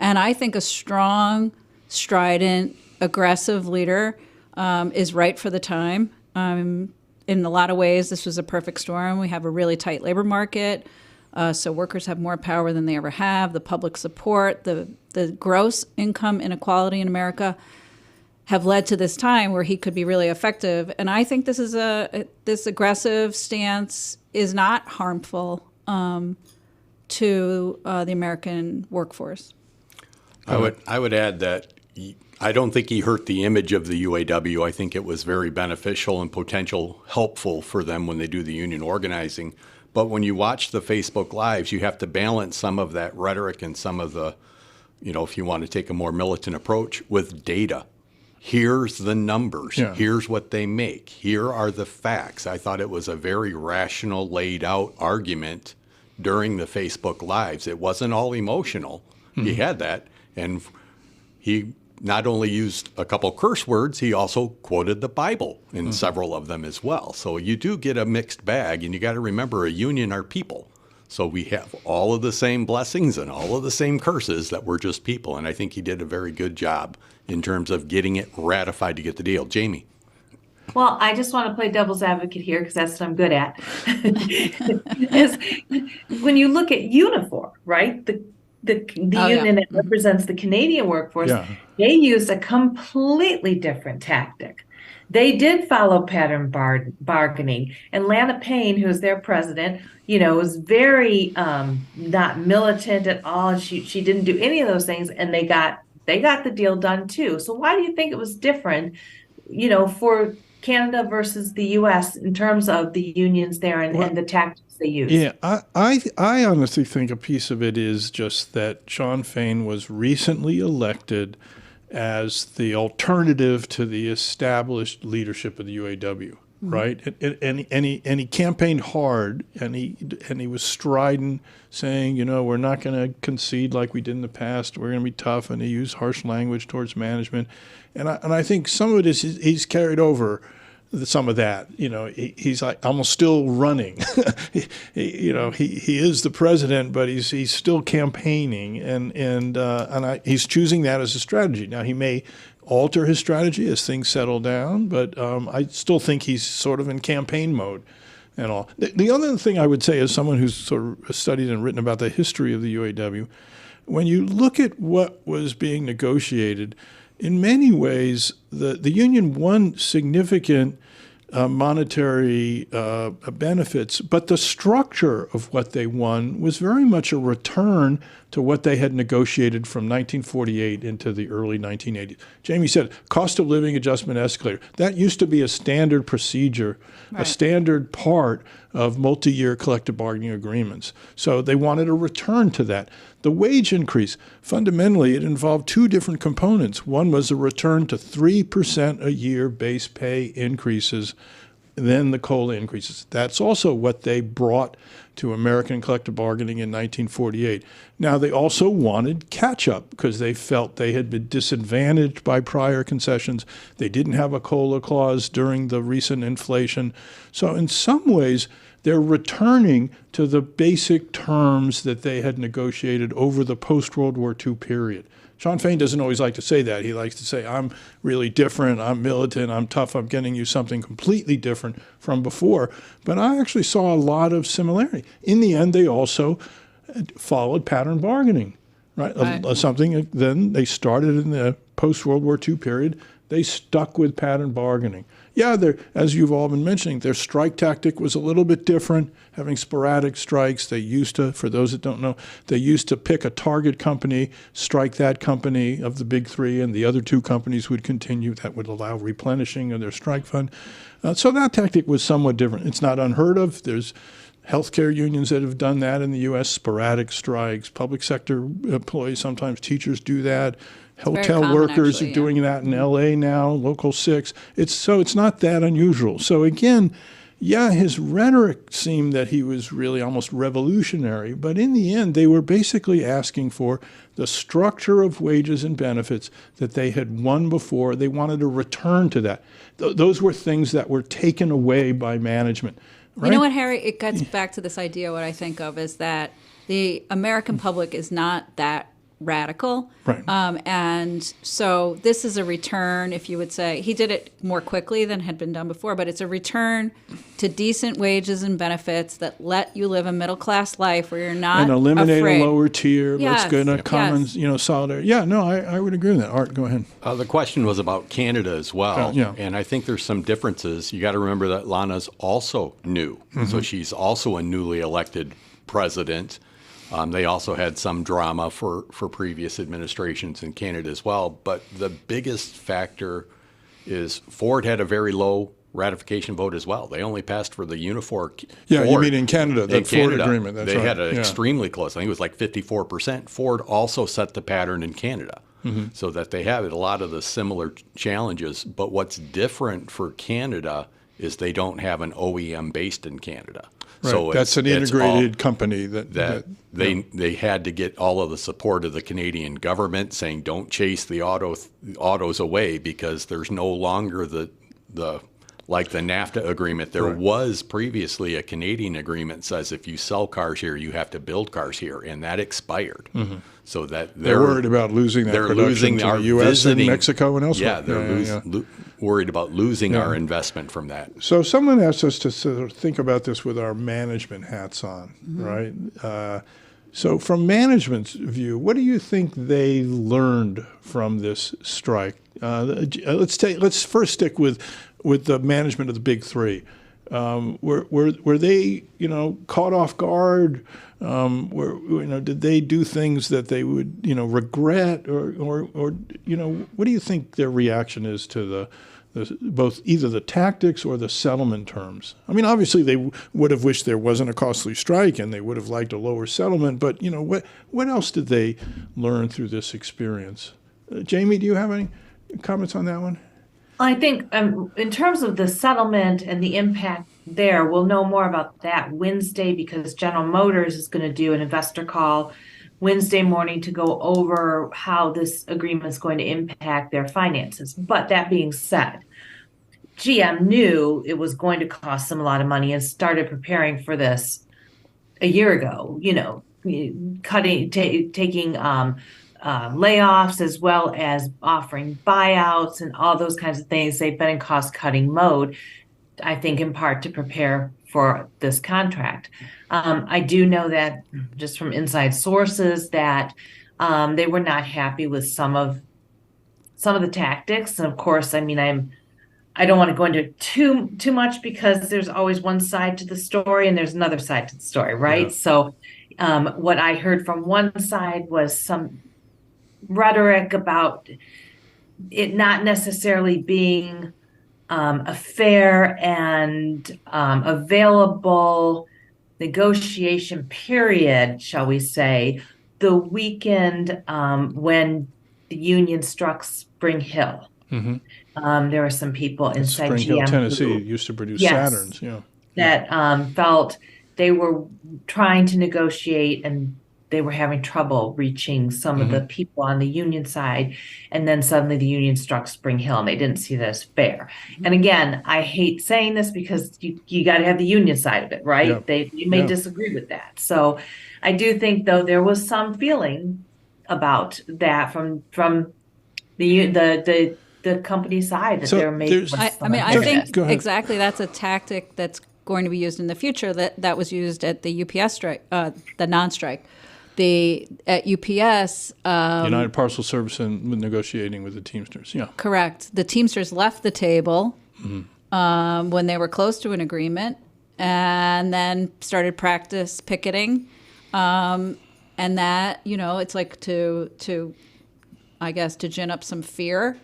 And I think a strong, strident, aggressive leader is right for the time. In a lot of ways, this was a perfect storm. We have a really tight labor market, so workers have more power than they ever have. The public support, the gross income inequality in America have led to this time where he could be really effective. And I think this aggressive stance is not harmful to the American workforce. I would add that I don't think he hurt the image of the UAW. I think it was very beneficial and potential helpful for them when they do the union organizing. But when you watch the Facebook Lives, you have to balance some of that rhetoric and some of the, if you want to take a more militant approach, with data. Here's the numbers. Yeah. Here's what they make. Here are the facts. I thought it was a very rational, laid out argument during the Facebook Lives. It wasn't all emotional. Mm-hmm. He had that. And he not only used a couple curse words, he also quoted the Bible in several of them as well. So you do get a mixed bag, and you got to remember a union are people. So we have all of the same blessings and all of the same curses, that we're just people. And I think he did a very good job in terms of getting it ratified to get the deal. Jamie. Well, I just want to play devil's advocate here because that's what I'm good at. Is when you look at Unifor, right? The union that represents the Canadian workforce, they used a completely different tactic. They did follow pattern bargaining. And Lana Payne, who's their president, was very not militant at all. She didn't do any of those things, and they got the deal done too. So why do you think it was different, for Canada versus the U.S. in terms of the unions there and the tactics they use? Yeah, I honestly think a piece of it is just that Sean Fain was recently elected as the alternative to the established leadership of the UAW, right? And he campaigned hard, and he was strident, saying, we're not going to concede like we did in the past. We're going to be tough, and he used harsh language towards management. And I think some of it is he's carried over some of that. He's like, I'm still running. he is the president, but he's still campaigning, and he's choosing that as a strategy. Now, he may alter his strategy as things settle down, but I still think he's sort of in campaign mode and all. The other thing I would say, as someone who's sort of studied and written about the history of the UAW, when you look at what was being negotiated, in many ways, the union won significant monetary benefits, but the structure of what they won was very much a return to what they had negotiated from 1948 into the early 1980s. Jamie said, cost of living adjustment escalator. That used to be a standard procedure, a standard part of multi-year collective bargaining agreements. So they wanted a return to that. The wage increase, fundamentally, it involved two different components. One was a return to 3% a year base pay increases, then the COLA increases. That's also what they brought to American collective bargaining in 1948. Now, they also wanted catch-up because they felt they had been disadvantaged by prior concessions. They didn't have a COLA clause during the recent inflation. So in some ways, they're returning to the basic terms that they had negotiated over the post-World War II period. Shawn Fain doesn't always like to say that. He likes to say, I'm really different, I'm militant, I'm tough, I'm getting you something completely different from before. But I actually saw a lot of similarity. In the end, they also followed pattern bargaining, right? Something, then they started in the post-World War II period. They stuck with pattern bargaining. Yeah, as you've all been mentioning, their strike tactic was a little bit different, having sporadic strikes. They used to, for those that don't know, they used to pick a target company, strike that company of the big three, and the other two companies would continue. That would allow replenishing of their strike fund. So that tactic was somewhat different. It's not unheard of. There's healthcare unions that have done that in the U.S., sporadic strikes. Public sector employees, sometimes teachers do that. Hotel workers are doing that in L.A. now, Local 6. It's not that unusual. So again, yeah, his rhetoric seemed that he was really almost revolutionary, but in the end, they were basically asking for the structure of wages and benefits that they had won before. They wanted to return to that. Those were things that were taken away by management. Right? You know what, Harry? It gets back to this idea. What I think of is that the American public is not that radical. Right. And so this is a return, if you would say. He did it more quickly than had been done before, but it's a return to decent wages and benefits that let you live a middle-class life where you're not and eliminate afraid. A lower tier. Yes. Let's go to common, solidarity. Yeah, no, I would agree with that. Art, go ahead. The question was about Canada as well. Yeah. And I think there's some differences. You got to remember that Lana's also new. Mm-hmm. So she's also a newly elected president. They also had some drama for previous administrations in Canada as well. But the biggest factor is Ford had a very low ratification vote as well. They only passed for the Unifor. Yeah, Ford. You mean in Canada, the Ford Canada, agreement. That's they right. had an extremely close. I think it was like 54%. Ford also set the pattern in Canada. Mm-hmm. So that they have a lot of the similar challenges. But what's different for Canada is they don't have an OEM based in Canada. Right. So that's an integrated company that they had to get all of the support of the Canadian government saying don't chase the autos away because there's no longer the like the NAFTA agreement. There was previously a Canadian agreement that says if you sell cars here, you have to build cars here, and that expired. Mm-hmm. So that they're worried about losing that production to the U.S. and Mexico and elsewhere. Yeah, they're worried about losing our investment from that. So someone asked us to sort of think about this with our management hats on, right? So from management's view, what do you think they learned from this strike? Let's first stick with the management of the big three. Were they caught off guard? Did they do things that they would regret, or what do you think their reaction is to the both either the tactics or the settlement terms? I mean, obviously they would have wished there wasn't a costly strike, and they would have liked a lower settlement. But what else did they learn through this experience? Jamie, do you have any comments on that one? I think in terms of the settlement and the impact there, we'll know more about that Wednesday because General Motors is going to do an investor call Wednesday morning to go over how this agreement is going to impact their finances. But that being said, GM knew it was going to cost them a lot of money and started preparing for this a year ago, taking layoffs as well as offering buyouts and all those kinds of things. They've been in cost-cutting mode, I think, in part to prepare for this contract. I do know that just from inside sources that they were not happy with some of the tactics. And of course, I mean, I don't want to go into too much because there's always one side to the story and there's another side to the story, right? Yeah. So what I heard from one side was some rhetoric about it not necessarily being a fair and available negotiation period, shall we say, the weekend when the union struck Spring Hill. There were some people inside Spring Hill, GM Tennessee who, used to produce yes, Saturns. Yeah. that felt they were trying to negotiate and they were having trouble reaching some of the people on the union side. And then suddenly the union struck Spring Hill and they didn't see that as fair. And again, I hate saying this because you got to have the union side of it, right? Yeah. They may Yeah. disagree with that. So I do think, though, there was some feeling about that from the company side that So there may there's- was I some mean, I unfairness. think Go ahead. exactly that's a tactic that's going to be used in the future that was used at the UPS strike, the non-strike. At UPS, United Parcel Service and negotiating with the Teamsters. Yeah. correct. The Teamsters left the table when they were close to an agreement, and then started practice picketing, and that it's like to I guess to gin up some fear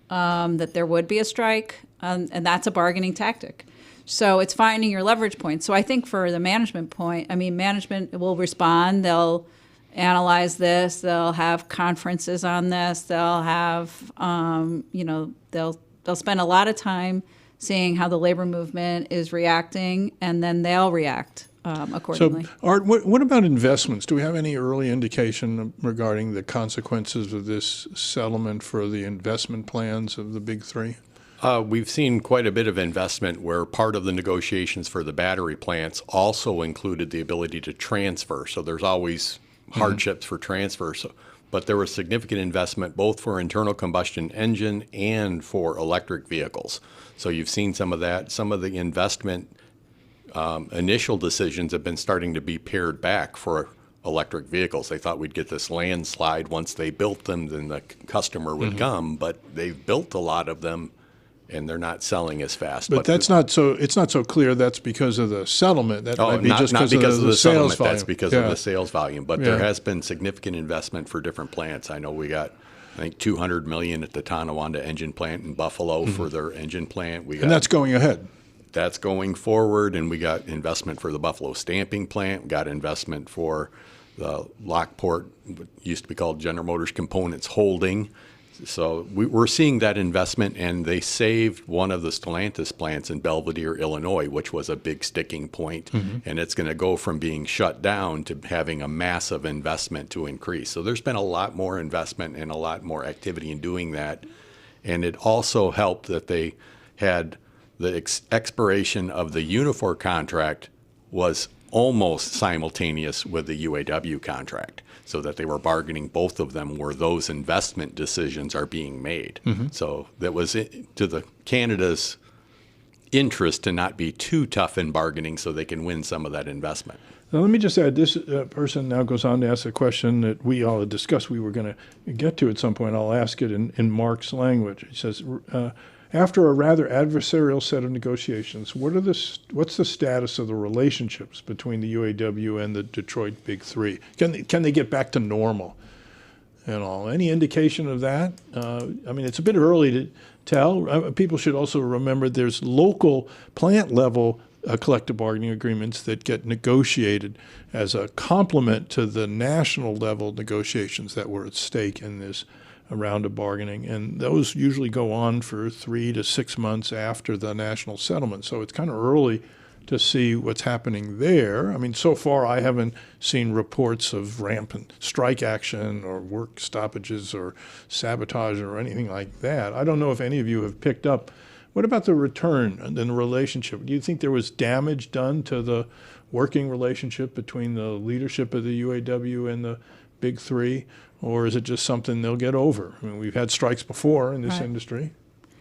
that there would be a strike, and that's a bargaining tactic. So it's finding your leverage point. So I think for the management point, I mean, management will respond. They'll analyze this. They'll have conferences on this. They'll have, they'll spend a lot of time seeing how the labor movement is reacting, and then they'll react accordingly. So, Art, what about investments? Do we have any early indication regarding the consequences of this settlement for the investment plans of the big three? We've seen quite a bit of investment where part of the negotiations for the battery plants also included the ability to transfer. So there's always hardships for transfer. But there was significant investment both for internal combustion engine and for electric vehicles. So you've seen some of that. Some of the investment initial decisions have been starting to be pared back for electric vehicles. They thought we'd get this landslide once they built them, then the customer would come. But they've built a lot of them, and they're not selling as fast. But that's not so. It's not so clear. That's because of the settlement. That might be not just because of the sales settlement. volume. That's because Yeah. of the sales volume. But there has been significant investment for different plants. I know we got, I think, $200 million at the Tonawanda engine plant in Buffalo for their engine plant. And that's going ahead. That's going forward, and we got investment for the Buffalo stamping plant. We got investment for the Lockport, what used to be called General Motors Components Holding. So we're seeing that investment, and they saved one of the Stellantis plants in Belvidere, Illinois, which was a big sticking point, and it's going to go from being shut down to having a massive investment to increase. So there's been a lot more investment and a lot more activity in doing that, and it also helped that they had the expiration of the Unifor contract was almost simultaneous with the UAW contract, so that they were bargaining both of them where those investment decisions are being made. So that was to the Canada's interest to not be too tough in bargaining so they can win some of that investment. Now, let me just add, this person now goes on to ask a question that we all had discussed we were going to get to at some point. I'll ask it in Mark's language. He says, after a rather adversarial set of negotiations, what's the status of the relationships between the UAW and the Detroit Big Three? Can they get back to normal and all? Any indication of that? I mean, it's a bit early to tell. People should also remember there's local plant level collective bargaining agreements that get negotiated as a complement to the national level negotiations that were at stake in this round of bargaining, and those usually go on for 3 to 6 months after the national settlement. So it's kind of early to see what's happening there. I mean, so far I haven't seen reports of rampant strike action or work stoppages or sabotage or anything like that. I don't know if any of you have picked up. What about the return and the relationship? Do you think there was damage done to the working relationship between the leadership of the UAW and the Big Three? Or is it just something they'll get over? I mean, we've had strikes before in this industry.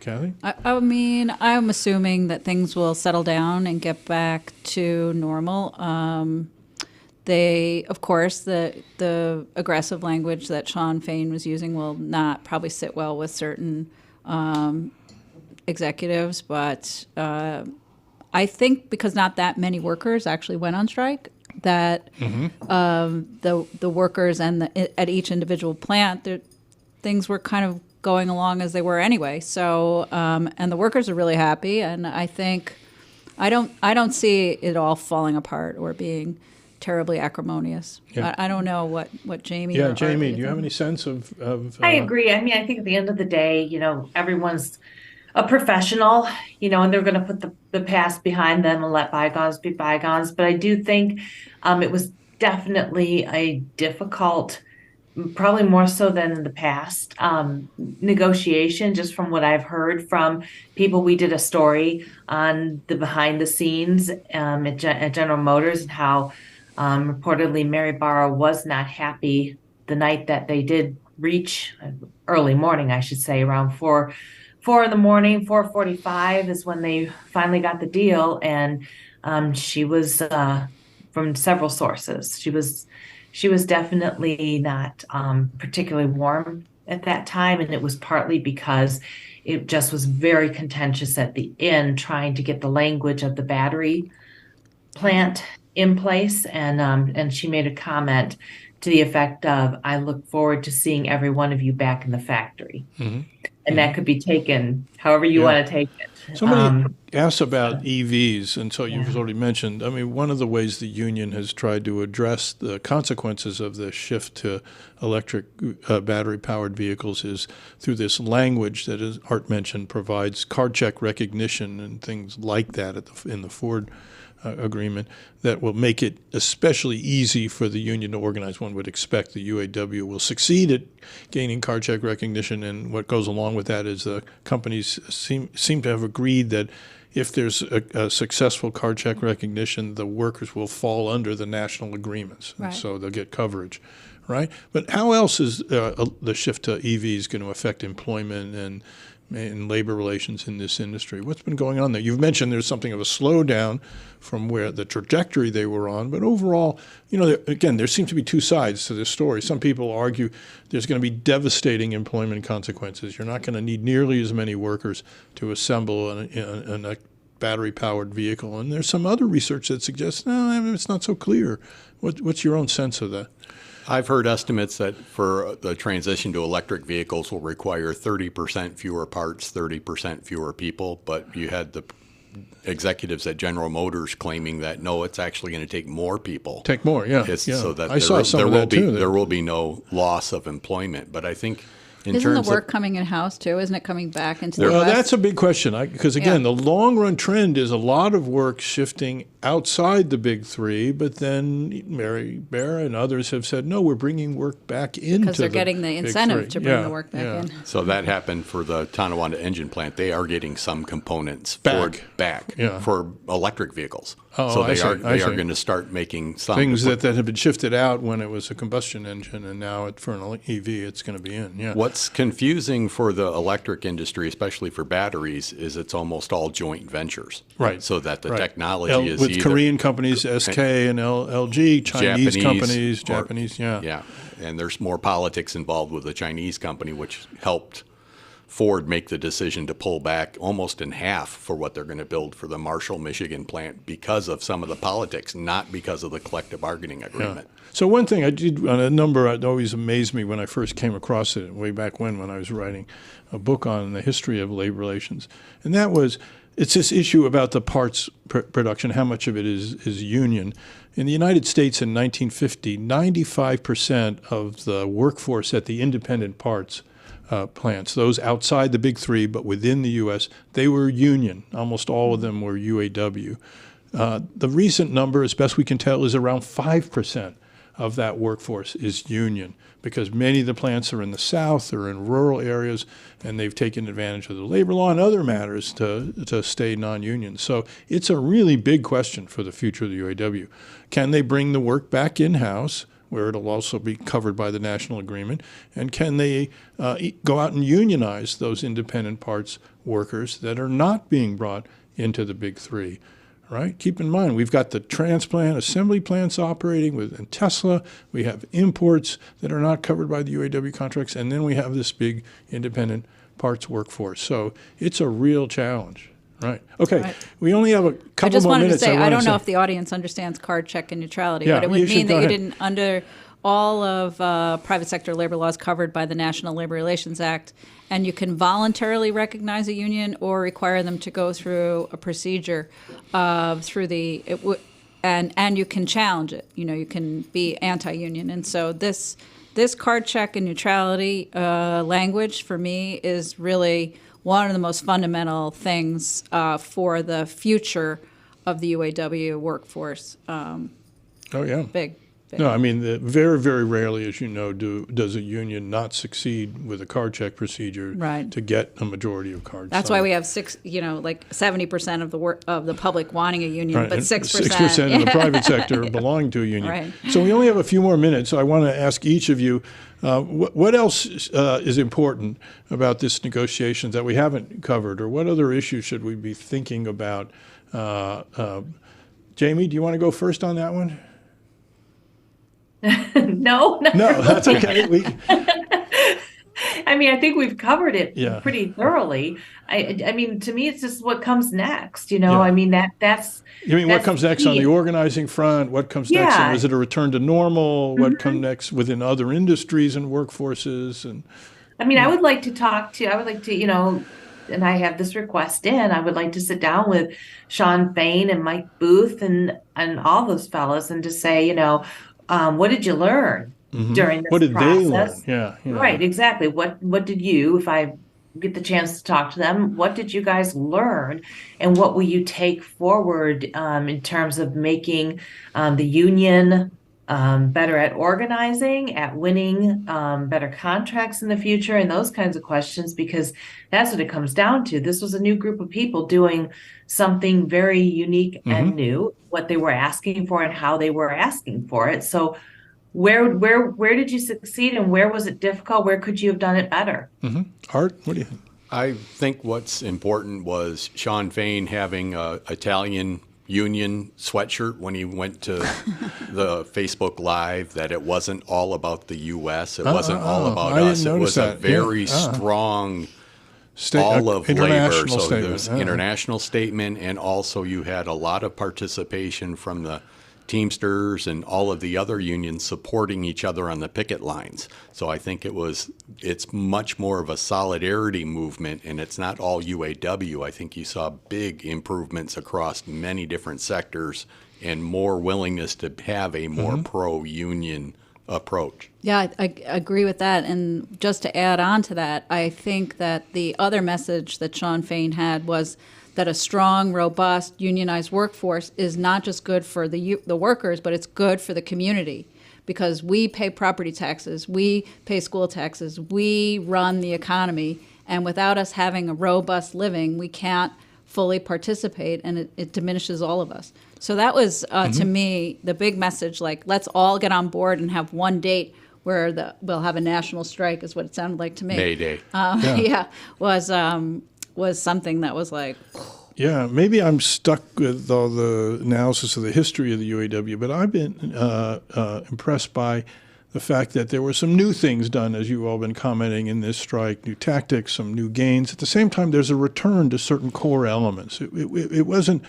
Kathy? I mean, I'm assuming that things will settle down and get back to normal. Of course, the aggressive language that Sean Fain was using will not probably sit well with certain executives, but I think because not that many workers actually went on strike, that the workers at each individual plant, things were kind of going along as they were anyway. So and the workers are really happy, and I think I don't see it all falling apart or being terribly acrimonious. Yeah. I don't know what Jamie. Yeah, or Jamie, Art do you have any sense of I agree. I mean, I think at the end of the day, everyone's a professional, and they're going to put the past behind them and let bygones be bygones. But I do think it was definitely a difficult, probably more so than in the past, negotiation, just from what I've heard from people. We did a story on the behind the scenes at General Motors, and how reportedly Mary Barra was not happy the night that they did reach, early morning, I should say, around 4 in the morning, 4:45 is when they finally got the deal. And she was, from several sources, she was definitely not particularly warm at that time. And it was partly because it just was very contentious at the end, trying to get the language of the battery plant in place. And she made a comment to the effect of, "I look forward to seeing every one of you back in the factory." And that could be taken however you want to take it. Somebody asked about EVs, and so you've already mentioned, I mean, one of the ways the union has tried to address the consequences of the shift to electric battery-powered vehicles is through this language that, as Art mentioned, provides card check recognition and things like that in the Ford agreement that will make it especially easy for the union to organize. One would expect the UAW will succeed at gaining card check recognition, and what goes along with that is the companies seem to have agreed that if there's a successful card check recognition, the workers will fall under the national agreements, and so they'll get coverage, right? But how else is the shift to EVs going to affect employment and labor relations in this industry? What's been going on there? You've mentioned there's something of a slowdown from where the trajectory they were on, but overall, again, there seem to be two sides to this story. Some people argue there's going to be devastating employment consequences. You're not going to need nearly as many workers to assemble a battery-powered vehicle. And there's some other research that suggests, no, it's not so clear. What's your own sense of that? I've heard estimates that for the transition to electric vehicles will require 30% fewer parts, 30% fewer people, but you had the executives at General Motors claiming that, no, it's actually going to take more people. Take more, yeah. So that I saw some of that too. There will be no loss of employment, but I think Isn't the work coming in-house too? Isn't it coming back into the Well, West? that's a big question, because again, the long-run trend is a lot of work shifting outside the big three, but then Mary Barra and others have said, no, we're bringing work back into because they're getting the incentive to bring the work back in. So that happened for the Tonawanda engine plant. They are getting some components back for electric vehicles. Oh, so they are going to start making some things that had been shifted out when it was a combustion engine, and now for an EV, it's going to be in. Yeah. What's confusing for the electric industry, especially for batteries, is it's almost all joint ventures. Right. So that the technology is with either Korean companies, SK and LG, Chinese companies, Japanese. Yeah. And there's more politics involved with the Chinese company, which helped Ford make the decision to pull back almost in half for what they're going to build for the Marshall, Michigan plant because of some of the politics, not because of the collective bargaining agreement. Yeah. So one thing I did on a number that always amazed me when I first came across it way back when I was writing a book on the history of labor relations, and that was it's this issue about the parts production, how much of it is union. In the United States in 1950, 95% of the workforce at the independent parts plants, those outside the big three but within the U.S., they were union. Almost all of them were UAW. The recent number, as best we can tell, is around 5% of that workforce is union, because many of the plants are in the South or in rural areas, and they've taken advantage of the labor law and other matters to stay non-union. So it's a really big question for the future of the UAW. Can they bring the work back in-house where it'll also be covered by the national agreement? And can they go out and unionize those independent parts workers that are not being brought into the big three? Right? Keep in mind, we've got the transplant assembly plants operating in Tesla. We have imports that are not covered by the UAW contracts. And then we have this big independent parts workforce. So it's a real challenge. Right. Okay. Right. We only have a couple more minutes. I just wanted to say, I don't know if the audience understands card check and neutrality, but it would mean that you didn't, under all of private sector labor laws covered by the National Labor Relations Act, and you can voluntarily recognize a union or require them to go through a procedure through and you can challenge it. You know, you can be anti-union. And so this card check and neutrality language for me is really one of the most fundamental things for the future of the UAW workforce. Big. No, I mean, very, very rarely, as you know, does a union not succeed with a card check procedure to get a majority of cards. That's why we have 70% of the public wanting a union, but 6% of the private sector belong to a union. Right. So we only have a few more minutes. So I want to ask each of you, what else is important about this negotiation that we haven't covered, or what other issues should we be thinking about? Jamie, do you want to go first on that one? No, that's okay. I mean, I think we've covered it pretty thoroughly. I mean, to me, it's just what comes next. You know, I mean, that's. You mean what comes next on the organizing front? What comes next? And is it a return to normal? What comes next within other industries and workforces? And I mean, I would like to, you know, and I have this request in. I would like to sit down with Shawn Fain and Mike Booth and all those fellows and to say, you know, what did you learn during this process? What did they learn? Yeah. Right, exactly. What did you, if I get the chance to talk to them, what did you guys learn? And what will you take forward in terms of making the union better at organizing, at winning better contracts in the future, and those kinds of questions, because that's what it comes down to. This was a new group of people doing something very unique and new, what they were asking for and how they were asking for it. So where did you succeed and where was it difficult? Where could you have done it better? Art, what do you think? I think what's important was Shawn Fain having an Italian union sweatshirt when he went to the Facebook Live, that it wasn't all about the U.S. It wasn't all about us. It was a very strong all of labor. So there was an international statement, and also you had a lot of participation from the Teamsters and all of the other unions supporting each other on the picket lines. So I think it's much more of a solidarity movement, and it's not all UAW. I think you saw big improvements across many different sectors and more willingness to have a more pro-union approach. Yeah, I agree with that. And just to add on to that, I think that the other message that Shawn Fain had was that a strong, robust, unionized workforce is not just good for the workers, but it's good for the community, because we pay property taxes, we pay school taxes, we run the economy, and without us having a robust living, we can't fully participate, and it diminishes all of us. So that was, to me, the big message, like, let's all get on board and have one date where we'll have a national strike, is what it sounded like to me. May Day. Was something that was like... Yeah, maybe I'm stuck with all the analysis of the history of the UAW, but I've been impressed by the fact that there were some new things done, as you've all been commenting, in this strike, new tactics, some new gains. At the same time, there's a return to certain core elements. It wasn't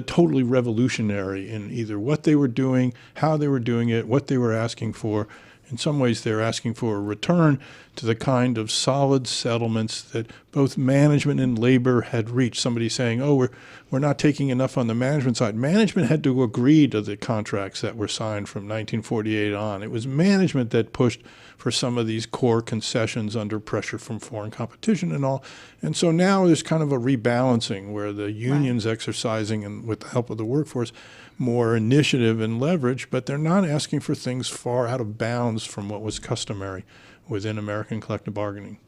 totally revolutionary in either what they were doing, how they were doing it, what they were asking for. In some ways, they're asking for a return to the kind of solid settlements that both management and labor had reached. Somebody saying, oh, we're not taking enough on the management side. Management had to agree to the contracts that were signed from 1948 on. It was management that pushed for some of these core concessions under pressure from foreign competition and all. And so now there's kind of a rebalancing where the union's exercising, and with the help of the workforce, more initiative and leverage, but they're not asking for things far out of bounds from what was customary within American collective bargaining.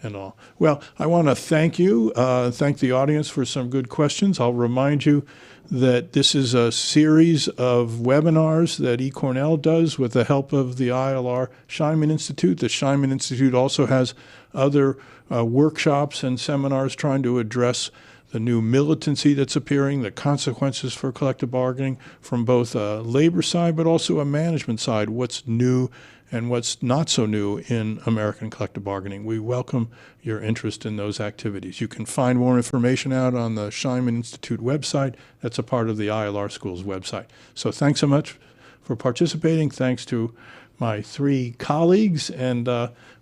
and all. Well, I want to thank you, thank the audience for some good questions. I'll remind you that this is a series of webinars that eCornell does with the help of the ILR Scheinman Institute. The Scheinman Institute also has other workshops and seminars trying to address the new militancy that's appearing, the consequences for collective bargaining from both a labor side but also a management side, what's new and what's not so new in American collective bargaining. We welcome your interest in those activities. You can find more information out on the Scheinman Institute website. That's a part of the ILR School's website. So thanks so much for participating. Thanks to my three colleagues, and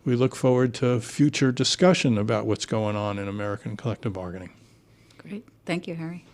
we look forward to future discussion about what's going on in American collective bargaining. Great. Thank you, Harry.